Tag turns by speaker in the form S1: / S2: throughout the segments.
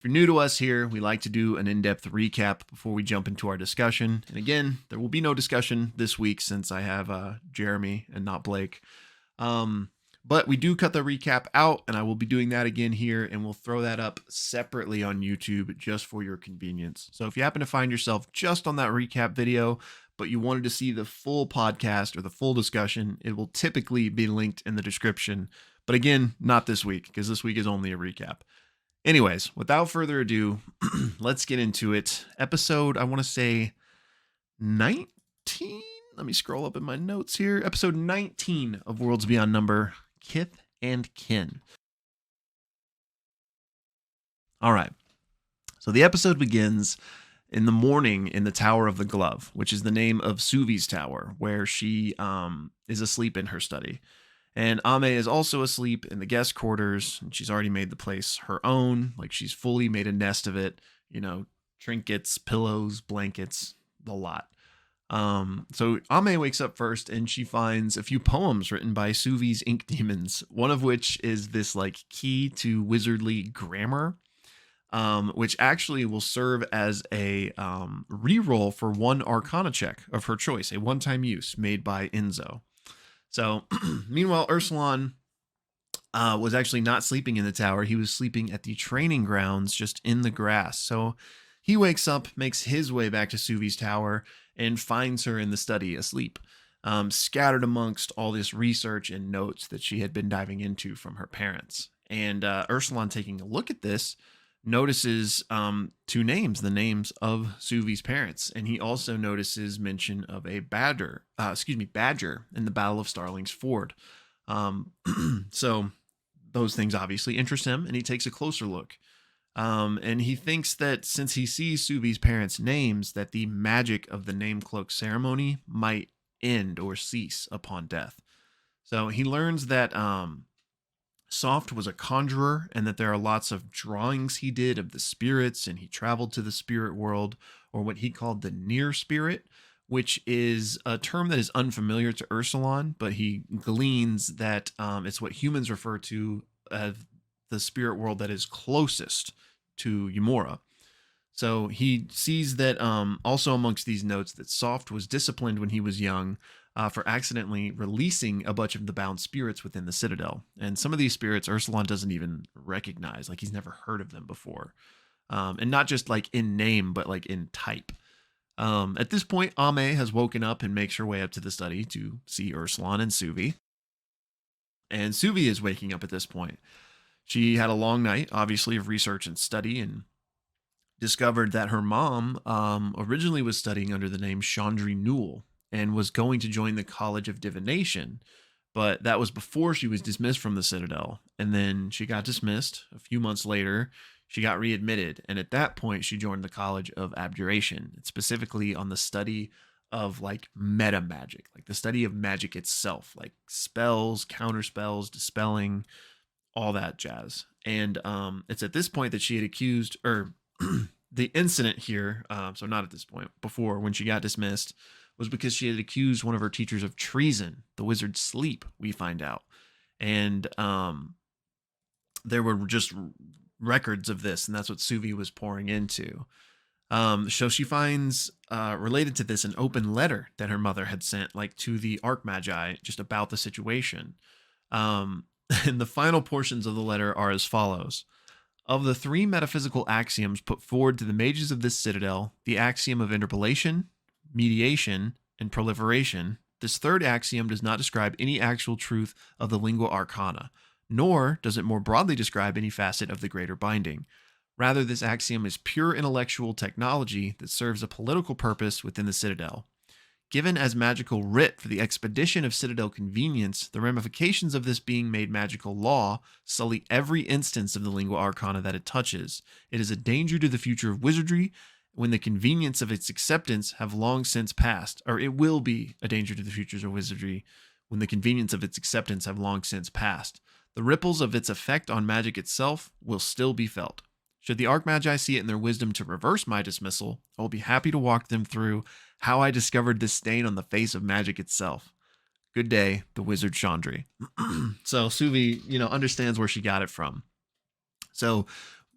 S1: If you're new to us here, we like to do an in-depth recap before we jump into our discussion. And again, there will be no discussion this week since I have Jeremy and not Blake. But we do cut the recap out, and I will be doing that again here, and we'll throw that up separately on YouTube just for your convenience. So if you happen to find yourself just on that recap video, but you wanted to see the full podcast or the full discussion, it will typically be linked in the description. But again, not this week, because this week is only a recap. Anyways, without further ado, let's get into it. Episode, I want to say 19. Let me scroll up in my notes here. Episode 19 of Worlds Beyond Number, Kith and Kin. All right. So the episode begins in the morning in the Tower of the Glove, which is the name of Suvi's tower, where she is asleep in her study. And Ame is also asleep in the guest quarters, and she's already made the place her own. Like, she's fully made a nest of it, trinkets, pillows, blankets, the lot. So Ame wakes up first, and she finds a few poems written by Suvi's ink demons, one of which is this key to wizardly grammar, which actually will serve as a reroll for one arcana check of her choice, a one-time use made by Enzo. So, meanwhile, Ursulon was actually not sleeping in the tower. He was sleeping at the training grounds just in the grass. So he wakes up, makes his way back to Suvi's tower, and finds her in the study asleep, scattered amongst all this research and notes that she had been diving into from her parents. And Ursulon, taking a look at this, notices two names, the names of Suvi's parents, and he also notices mention of a badger in the Battle of Starling's Ford. So those things obviously interest him, and he takes a closer look. And he thinks that since he sees Suvi's parents' names, that the magic of the name cloak ceremony might end or cease upon death. So he learns that Soft was a conjurer, and that there are lots of drawings he did of the spirits, and he traveled to the spirit world, or what he called the near spirit, which is a term that is unfamiliar to Ursulon, but he gleans that it's what humans refer to as the spirit world that is closest to Ymora. So he sees that also amongst these notes that Soft was disciplined when he was young, for accidentally releasing a bunch of the bound spirits within the Citadel. And some of these spirits Ursulon doesn't even recognize, he's never heard of them before. And not just in name, but in type. At this point, Ame has woken up and makes her way up to the study to see Ursulon and Suvi. And Suvi is waking up at this point. She had a long night, obviously, of research and study, and discovered that her mom originally was studying under the name Chandri Newell, and was going to join the College of Divination, but that was before she was dismissed from the Citadel. And then she got dismissed. A few months later, she got readmitted, and at that point, she joined the College of Abjuration, specifically on the study of meta magic, the study of magic itself, spells, counter spells, dispelling, all that jazz. And it's at this point that she had accused, or the incident here, so not at this point, before, when she got dismissed, was because she had accused one of her teachers of treason, the wizard Sleep, we find out. And there were just records of this, and that's what Suvi was pouring into. So she finds, related to this, an open letter that her mother had sent, to the Archmagi, just about the situation. And the final portions of the letter are as follows. Of the three metaphysical axioms put forward to the mages of this citadel, the axiom of interpolation, mediation, and proliferation, this third axiom does not describe any actual truth of the lingua arcana, nor does it more broadly describe any facet of the greater binding. Rather, this axiom is pure intellectual technology that serves a political purpose within the citadel. Given as magical writ for the expedition of citadel convenience, the ramifications of this being made magical law sully every instance of the lingua arcana that it touches. It is a danger to the future of wizardry, when the convenience of its acceptance have long since passed, or it will be a danger to the futures of wizardry when the convenience of its acceptance have long since passed. The ripples of its effect on magic itself will still be felt. Should the Archmagi see it in their wisdom to reverse my dismissal, I will be happy to walk them through how I discovered this stain on the face of magic itself. Good day, the wizard Chandri. So Suvi, understands where she got it from. So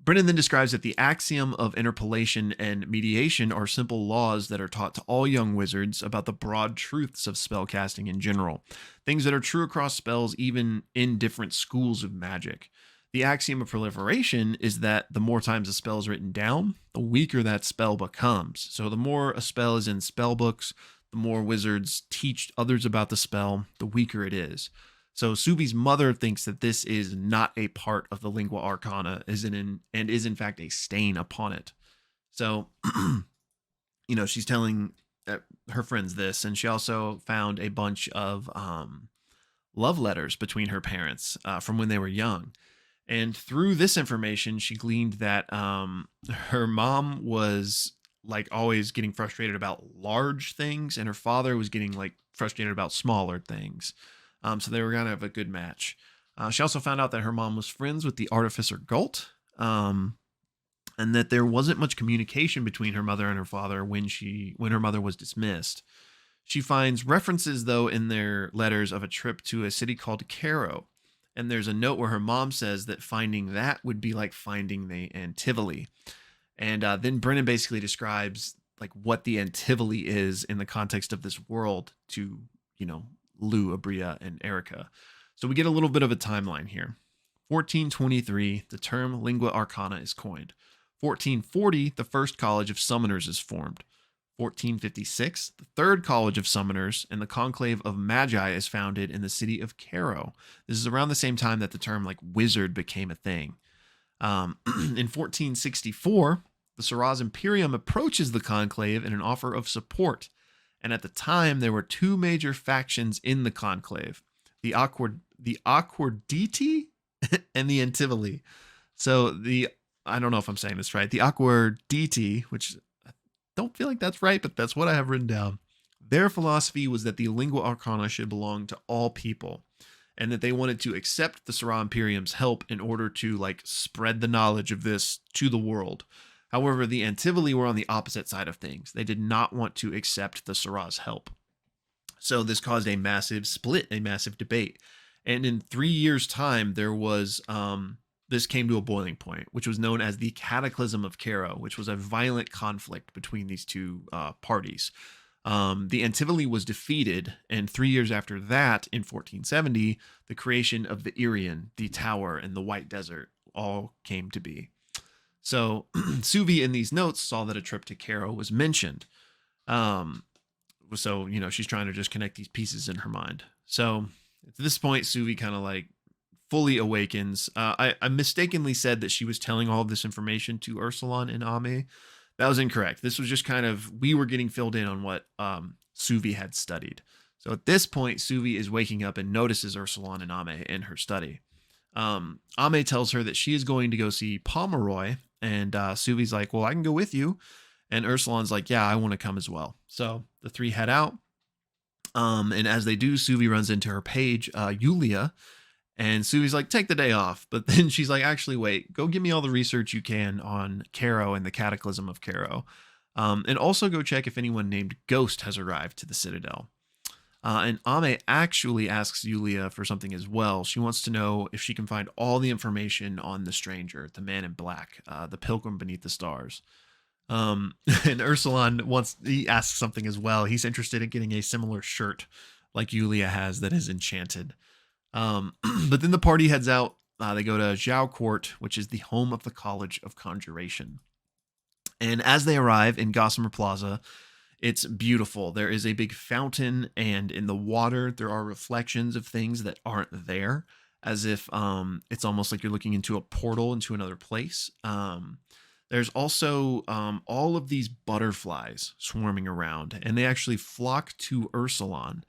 S1: Brennan then describes that the axiom of interpolation and mediation are simple laws that are taught to all young wizards about the broad truths of spellcasting in general, things that are true across spells even in different schools of magic. The axiom of proliferation is that the more times a spell is written down, the weaker that spell becomes. So the more a spell is in spell books, the more wizards teach others about the spell, the weaker it is. So Suvi's mother thinks that this is not a part of the lingua arcana, and is in fact a stain upon it. So, she's telling her friends this, and she also found a bunch of love letters between her parents from when they were young. And through this information, she gleaned that her mom was like always getting frustrated about large things, and her father was getting like frustrated about smaller things. So they were kind of a good match. She also found out that her mom was friends with the artificer Galt, and that there wasn't much communication between her mother and her father when her mother was dismissed. She finds references, though, in their letters of a trip to a city called Cairo. And there's a note where her mom says that finding that would be like finding the Antivoli. And then Brennan basically describes like what the Antivoli is in the context of this world to, Lou, Aabria, and Erika. So we get a little bit of a timeline here. 1423, the term lingua arcana is coined. 1440, the first college of summoners is formed. 1456, the third college of summoners and the conclave of magi is founded in the city of Cairo. This is around the same time that the term like wizard became a thing. In 1464, the Siraz Imperium approaches the conclave in an offer of support. And at the time, there were two major factions in the conclave, the Aquarditi and the Antivoli. So I don't know if I'm saying this right, the Aquarditi, which I don't feel like that's right, but that's what I have written down. Their philosophy was that the lingua arcana should belong to all people, and that they wanted to accept the Siraz Imperium's help in order to like spread the knowledge of this to the world. However, the Antivoli were on the opposite side of things. They did not want to accept the Siraz help. So this caused a massive split, a massive debate. And in 3 years' time, there was this came to a boiling point, which was known as the Cataclysm of Cairo, which was a violent conflict between these two parties. The Antivoli was defeated, and 3 years after that, in 1470, the creation of the Irian, the Tower, and the White Desert all came to be. So Suvi in these notes saw that a trip to Cairo was mentioned. So, she's trying to just connect these pieces in her mind. So at this point, Suvi kind of like fully awakens. I mistakenly said that she was telling all of this information to Ursulon and Ame. That was incorrect. This was just kind of, we were getting filled in on what Suvi had studied. So at this point, Suvi is waking up and notices Ursulon and Ame in her study. Ame tells her that she is going to go see Pomeroy, and Suvi's like, well, I can go with you. And Ursulon's like, yeah, I want to come as well. So the three head out. And as they do, Suvi runs into her page, Yulia, and Suvi's like, take the day off. But then she's like, actually, wait, go give me all the research you can on Cairo and the Cataclysm of Cairo. And also go check if anyone named Ghost has arrived to the Citadel. And Ame actually asks Yulia for something as well. She wants to know if she can find all the information on the stranger, the man in black, the pilgrim beneath the stars. And Ursulon he asks something as well. He's interested in getting a similar shirt like Yulia has that is enchanted. But then the party heads out. They go to Xiao Court, which is the home of the College of Conjuration. And as they arrive in Gossamer Plaza, it's beautiful. There is a big fountain, and in the water, there are reflections of things that aren't there, as if it's almost like you're looking into a portal into another place. There's also all of these butterflies swarming around, and they actually flock to Ursulon.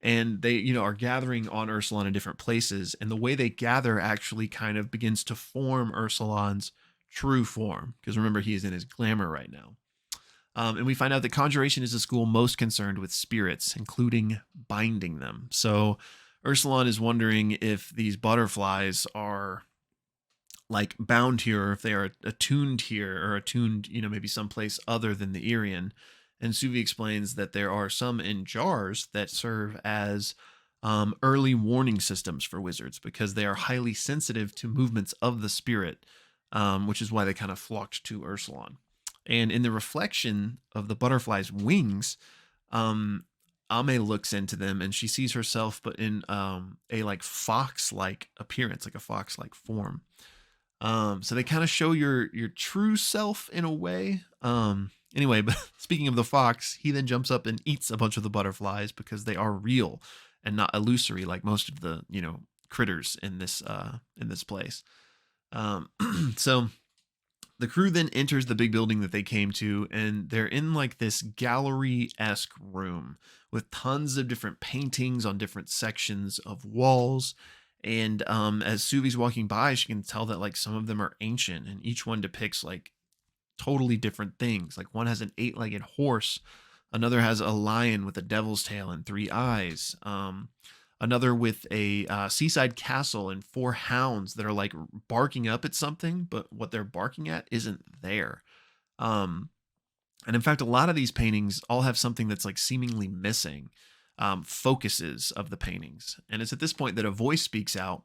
S1: And they, are gathering on Ursulon in different places. And the way they gather actually kind of begins to form Ursulon's true form. Because remember, he is in his glamour right now. And we find out that Conjuration is a school most concerned with spirits, including binding them. So Ursulon is wondering if these butterflies are like bound here, or if they are attuned here, or attuned, maybe someplace other than the Irian. And Suvi explains that there are some in jars that serve as early warning systems for wizards, because they are highly sensitive to movements of the spirit. which is why they kind of flocked to Ursulon. And in the reflection of the butterfly's wings, um, Ame looks into them and she sees herself, but in a like fox-like appearance, like a fox-like form. So they kind of show your true self in a way. Anyway, but speaking of the fox, he then jumps up and eats a bunch of the butterflies because they are real and not illusory like most of the critters in this place. Um, so the crew then enters the big building that they came to, and they're in like this gallery-esque room with tons of different paintings on different sections of walls. And as Suvi's walking by, she can tell that like some of them are ancient, and each one depicts like totally different things. Like one has an 8-legged horse, another has a lion with a devil's tail and 3 eyes. Another with a seaside castle and 4 hounds that are like barking up at something, but what they're barking at isn't there. Um, and in fact, a lot of these paintings all have something that's like seemingly missing, focuses of the paintings. And it's at this point that a voice speaks out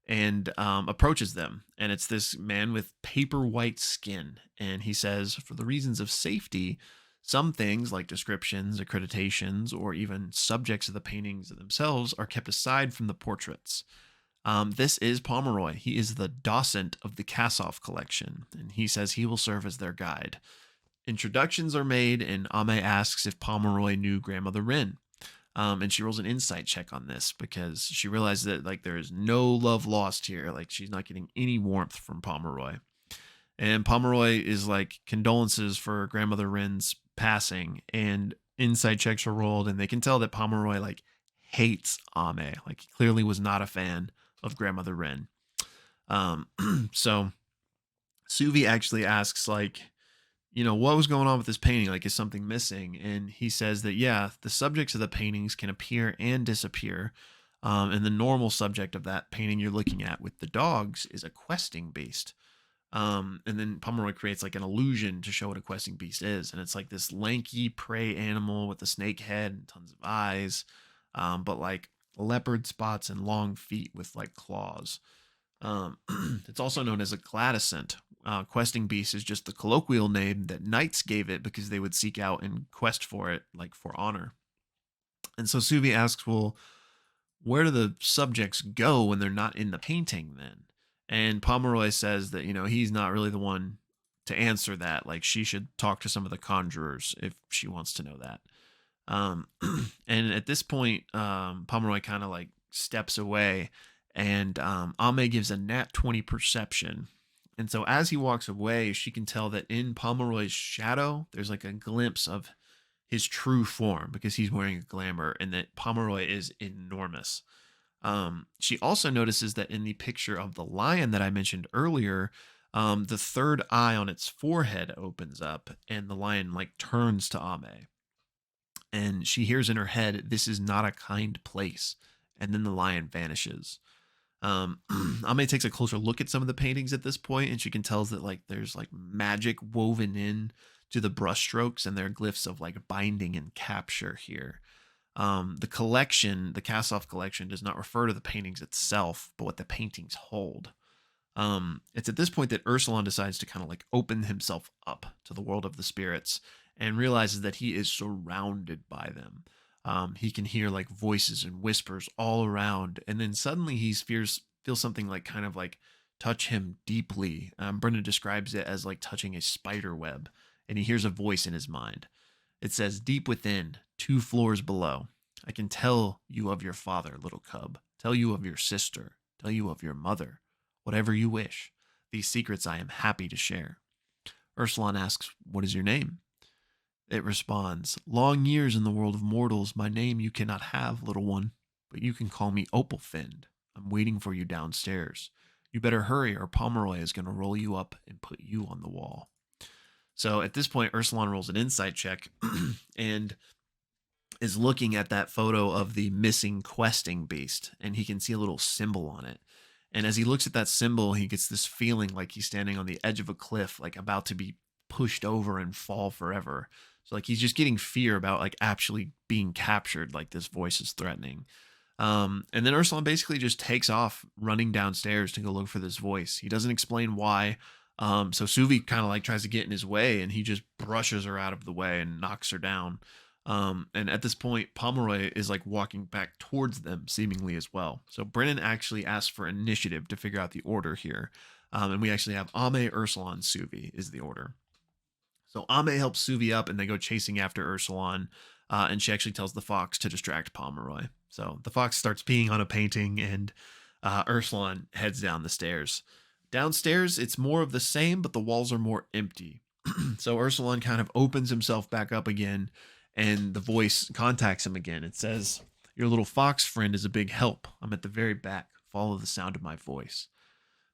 S1: and approaches them. And it's this man with paper white skin. And he says, for the reasons of safety, some things like descriptions, accreditations, or even subjects of the paintings themselves are kept aside from the portraits. This is Pomeroy. He is the docent of the Kassoff collection, and he says he will serve as their guide. Introductions are made, and Ame asks if Pomeroy knew Grandmother Rin. And she rolls an insight check on this because she realizes that like there is no love lost here. Like she's not getting any warmth from Pomeroy. And Pomeroy is like condolences for Grandmother Rin's passing, and insight checks are rolled, and they can tell that Pomeroy like hates Ame. Like he clearly was not a fan of Grandmother Rin. So Suvi actually asks like, what was going on with this painting? Like, is something missing? And he says that, yeah, the subjects of the paintings can appear and disappear. And the normal subject of that painting you're looking at with the dogs is a questing beast. And then Pomeroy creates like an illusion to show what a questing beast is. And it's like this lanky prey animal with a snake head and tons of eyes, but like leopard spots and long feet with like claws. It's also known as a gladyscent. Questing beast is just the colloquial name that knights gave it because they would seek out and quest for it, like for honor. And so Suvi asks, well, where do the subjects go when they're not in the painting then? And Pomeroy says that, he's not really the one to answer that. Like she should talk to some of the conjurers if she wants to know that. And at this point, Pomeroy kind of like steps away, and Ame gives a nat 20 perception. And so as he walks away, she can tell that in Pomeroy's shadow, there's like a glimpse of his true form because he's wearing a glamour, and that Pomeroy is enormous. She also notices that in the picture of the lion that I mentioned earlier, the third eye on its forehead opens up, and the lion like turns to Ame. And she hears in her head, "This is not a kind place." And then the lion vanishes. Ame takes a closer look at some of the paintings at this point, and she can tell that like there's like magic woven in to the brushstrokes, and there are glyphs of like binding and capture here. The collection, the Kassoff collection, does not refer to the paintings itself, but what the paintings hold. It's at this point that Ursulon decides to kind of like open himself up to the world of the spirits and realizes that he is surrounded by them. He can hear like voices and whispers all around, and then suddenly he feels something like kind of like touch him deeply. Brennan describes it as like touching a spider web, and he hears a voice in his mind. It says, "Deep within, 2 floors below, I can tell you of your father, little cub. Tell you of your sister. Tell you of your mother. Whatever you wish. These secrets I am happy to share." Ursulon asks, "What is your name?" It responds, "Long years in the world of mortals, my name you cannot have, little one, but you can call me Opalfind. I'm waiting for you downstairs. You better hurry or Pomeroy is going to roll you up and put you on the wall." So at this point, Ursulon rolls an insight check and is looking at that photo of the missing questing beast, and he can see a little symbol on it. And as he looks at that symbol, he gets this feeling like he's standing on the edge of a cliff, like about to be pushed over and fall forever. So like he's just getting fear about like actually being captured, like this voice is threatening. And then Ursulon basically just takes off running downstairs to go look for this voice. He doesn't explain why. So Suvi kind of like tries to get in his way, and he just brushes her out of the way and knocks her down. And at this point, Pomeroy is like walking back towards them, seemingly as well. So Brennan actually asks for initiative to figure out the order here. And we actually have Ame, Ursulon, Suvi is the order. So Ame helps Suvi up, and they go chasing after Ursulon. And she actually tells the fox to distract Pomeroy. So the fox starts peeing on a painting, and Ursulon heads down the stairs. Downstairs, it's more of the same, but the walls are more empty. So Ursulon kind of opens himself back up again, and the voice contacts him again. It says, "Your little fox friend is a big help. I'm at the very back. Follow the sound of my voice."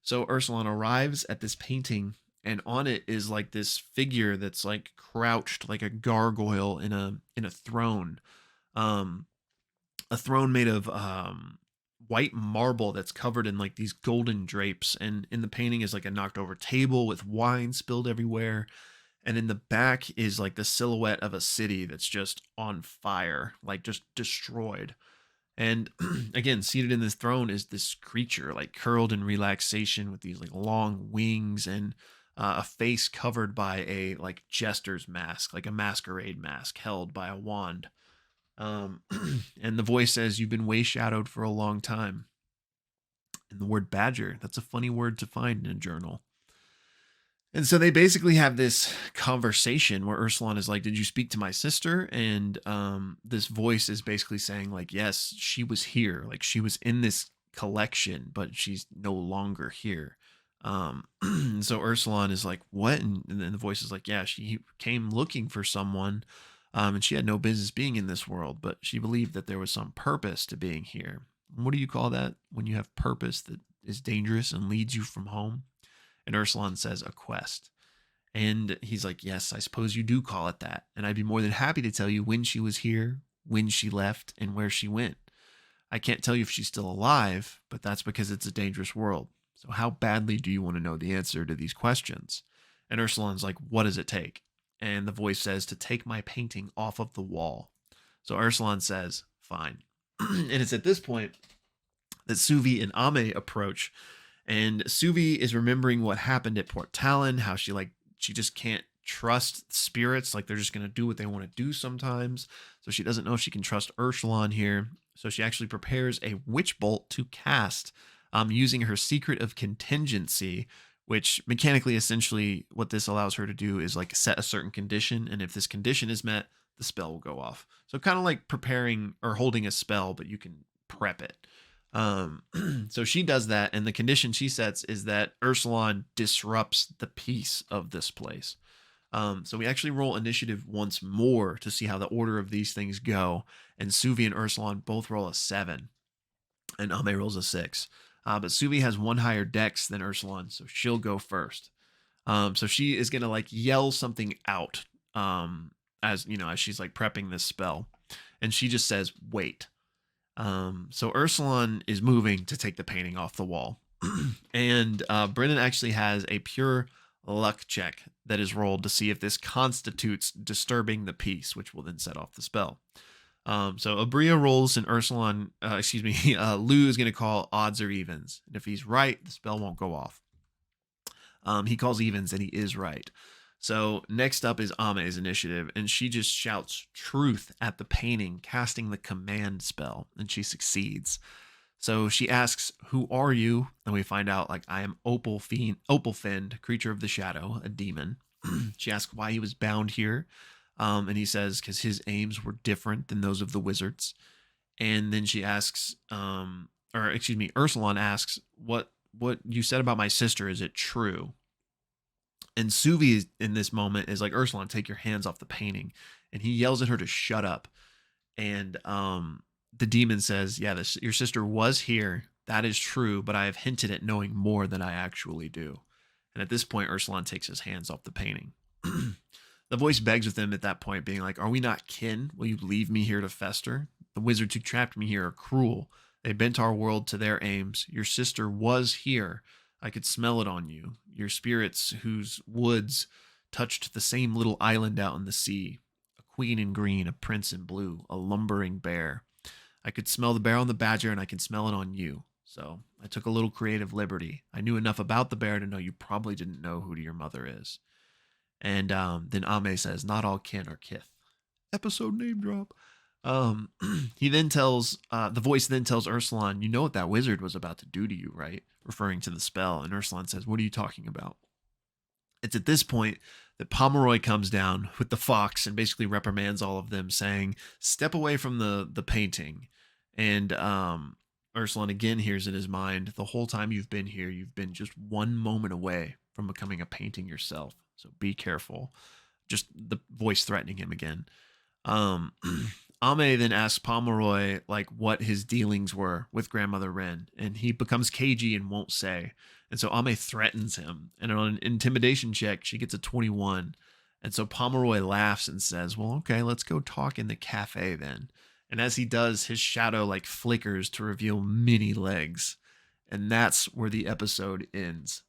S1: So Ursulon arrives at this painting, and on it is like this figure that's like crouched like a gargoyle in a throne. Um, a throne made of white marble that's covered in like these golden drapes, and in the painting is like a knocked over table with wine spilled everywhere, and in the back is like the silhouette of a city that's just on fire, like just destroyed. And again, seated in this throne is this creature like curled in relaxation with these like long wings, and a face covered by a like jester's mask, like a masquerade mask held by a wand. um, and the voice says, "You've been way shadowed for a long time." And the word badger, that's a funny word to find in a journal. And so they basically have this conversation where Ursulon is like, "Did you speak to my sister?" And this voice is basically saying, like, "Yes, she was here. Like, she was in this collection, but she's no longer here." So Ursulon is like, "What?" And then the voice is like, "Yeah, she came looking for someone, and she had no business being in this world, but she believed that there was some purpose to being here." What do you call that when you have purpose that is dangerous and leads you from home? And Ursulon says, "A quest." And he's like, "Yes, I suppose you do call it that. And I'd be more than happy to tell you when she was here, when she left, and where she went. I can't tell you if she's still alive, but that's because it's a dangerous world. So how badly do you want to know the answer to these questions?" And Ursulon's like, "What does it take?" And the voice says, "To take my painting off of the wall." So Ursulon says, "Fine." And it's at this point that Suvi and Ame approach, and Suvi is remembering what happened at Port Talon, how she just can't trust spirits, like they're just going to do what they want to do sometimes. So she doesn't know if she can trust Ursulon here. So she actually prepares a witch bolt to cast, using her secret of contingency, which mechanically, essentially, what this allows her to do is like set a certain condition, and if this condition is met, the spell will go off. So kind of like preparing or holding a spell, but you can prep it. Um, so she does that, and the condition she sets is that Ursulon disrupts the peace of this place. So we actually roll initiative once more to see how the order of these things go, and Suvi and Ursulon both roll a 7, and Ame rolls a 6. But Suvi has one higher dex than Ursulon, so she'll go first. So she is gonna like yell something out, as you know, as she's like prepping this spell, and she just says, "Wait." So Ursulon is moving to take the painting off the wall. And Brennan actually has a pure luck check that is rolled to see if this constitutes disturbing the peace, which will then set off the spell. So Aabria rolls, and Ursulon, Lou is going to call odds or evens. And if he's right, the spell won't go off. He calls evens, and he is right. So next up is Ame's initiative, and she just shouts truth at the painting, casting the command spell, and she succeeds. So she asks, "Who are you?" And we find out, like, "I am Opalfind, creature of the shadow, a demon." She asks why he was bound here, and he says because his aims were different than those of the wizards. And then she asks, Ursulon asks, what you said about my sister, is it true?" And Suvi in this moment is like, "Ursulon, take your hands off the painting." And he yells at her to shut up. And the demon says, "Yeah, your sister was here. That is true, but I have hinted at knowing more than I actually do." And at this point, Ursulon takes his hands off the painting. The voice begs with him at that point, being like, "Are we not kin? Will you leave me here to fester? The wizards who trapped me here are cruel. They bent our world to their aims. Your sister was here. I could smell it on you. Your spirits whose woods touched the same little island out in the sea. A queen in green, a prince in blue, a lumbering bear. I could smell the bear on the badger, and I can smell it on you. So I took a little creative liberty. I knew enough about the bear to know you probably didn't know who your mother is. And then Ame says, not all kin are kith. Episode name drop. Um, he then tells, the voice then tells Ursulon, you know what that wizard was about to do to you, right? Referring to the spell. And Ursulon says, what are you talking about? It's at this point that Pomeroy comes down with the fox and basically reprimands all of them, saying, step away from the painting. And Ursulon again hears in his mind, the whole time you've been here, you've been just one moment away from becoming a painting yourself. So be careful. Just the voice threatening him again. Ame then asks Pomeroy like what his dealings were with Grandmother Wren, and he becomes cagey and won't say. And so Ame threatens him, and on an intimidation check, she gets a 21. And so Pomeroy laughs and says, well, okay, let's go talk in the cafe then. And as he does, his shadow like flickers to reveal many legs. And that's where the episode ends.